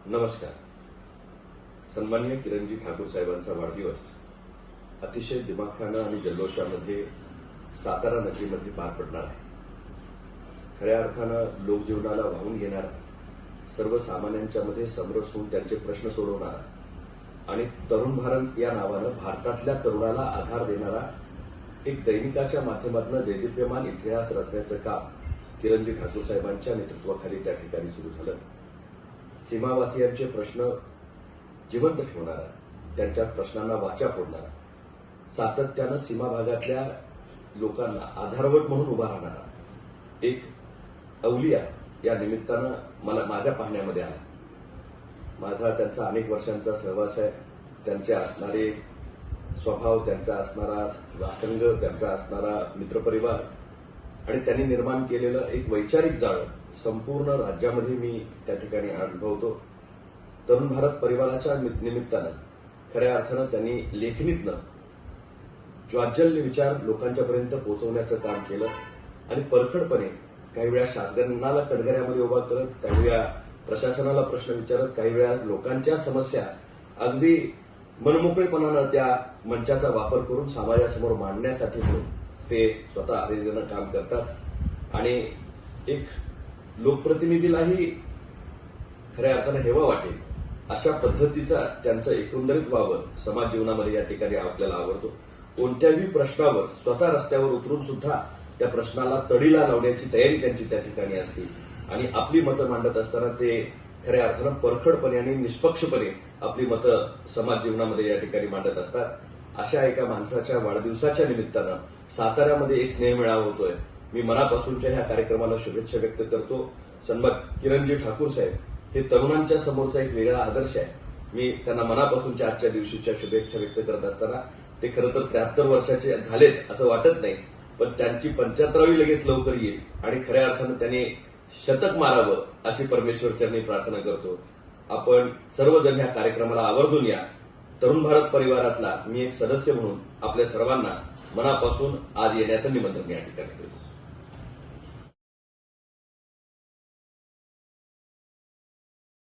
नमस्कार. सन्माननीय किरणजी ठाकूर साहेबांचा वाढदिवस अतिशय दिमाखानं आणि जल्लोषामध्ये सातारा नगरीमध्ये पार पडणार आहे. खऱ्या अर्थानं लोकजीवनाला वाहून घेणारा, सर्वसामान्यांच्या मध्ये समरस होऊन त्यांचे प्रश्न सोडवणारा आणि तरुण भारत या नावानं भारतातल्या तरुणाला आधार देणारा एक दैनिकाच्या माध्यमातून देदीप्यमान इतिहास रचण्याचं काम किरणजी ठाकूर साहेबांच्या नेतृत्वाखाली त्या ठिकाणी सुरू झालं. सीमावासियांचे प्रश्न जिवंत ठेवणारा, त्यांच्या प्रश्नांना वाचा फोडणारा, सातत्यानं सीमा भागातल्या लोकांना आधारवट म्हणून उभा राहणारा एक अवलिया या निमित्तानं मला माझ्या पाहण्यामध्ये आला. माझा त्यांचा अनेक वर्षांचा सहवास आहे. त्यांचे असणारे स्वभाव, त्यांचा असणारा व्यासंग, त्यांचा असणारा मित्रपरिवार आणि त्यांनी निर्माण केलेलं एक वैचारिक जाळं संपूर्ण राज्यामध्ये मी त्या ठिकाणी अनुभवतो. तरुण भारत परिवाराच्या निमित्तानं खऱ्या अर्थानं त्यांनी लेखणीतनं ज्वाज्वल्य विचार लोकांच्यापर्यंत पोहोचवण्याचं काम केलं आणि परखडपणे काही वेळा शासनाला कटघऱ्यामध्ये उभा करत, काही वेळा प्रशासनाला प्रश्न विचारत, काही वेळा लोकांच्या समस्या अगदी मनमोकळेपणानं त्या मंचाचा वापर करून समाजासमोर मांडण्यासाठी म्हणून ते स्वतः हरिरीनं काम करतात आणि एक लोकप्रतिनिधीलाही खऱ्या अर्थानं हेवा वाटेल अशा पद्धतीचा त्यांचं एकंदरीत वावर समाज जीवनामध्ये या ठिकाणी आपल्याला आवडतो. कोणत्याही प्रश्नावर स्वतः रस्त्यावर उतरून सुद्धा त्या प्रश्नाला तडीला लावण्याची तयारी त्यांची त्या ठिकाणी असते आणि आपली मतं मांडत असताना ते खऱ्या अर्थानं परखडपणे आणि निष्पक्षपणे आपली मतं समाज जीवनामध्ये या ठिकाणी मांडत असतात. अशा एका माणसाच्या वाढदिवसाच्या निमित्तानं साताऱ्यामध्ये एक स्नेहमेळावा होतोय. मी मनापासूनच्या ह्या कार्यक्रमाला शुभेच्छा व्यक्त करतो. सन्मान किरणजी ठाकूर साहेब हे तरुणांच्या समोरचा एक वेगळा आदर्श आहे. मी त्यांना मनापासूनच्या आजच्या दिवशीच्या शुभेच्छा व्यक्त करत असताना ते खरं तर 73 वर्षाचे झालेत असं वाटत नाही, पण त्यांची 75वी लगेच लवकर येईल आणि खऱ्या अर्थानं त्यांनी शतक मारावं अशी परमेश्वरचरणी प्रार्थना करतो. आपण सर्वजण ह्या कार्यक्रमाला आवर्जून या. तरुण भारत परिवारातला मी एक सदस्य म्हणून आपल्या सर्वांना मनापासून आज येण्याचं निमंत्रण या ठिकाणी करतो.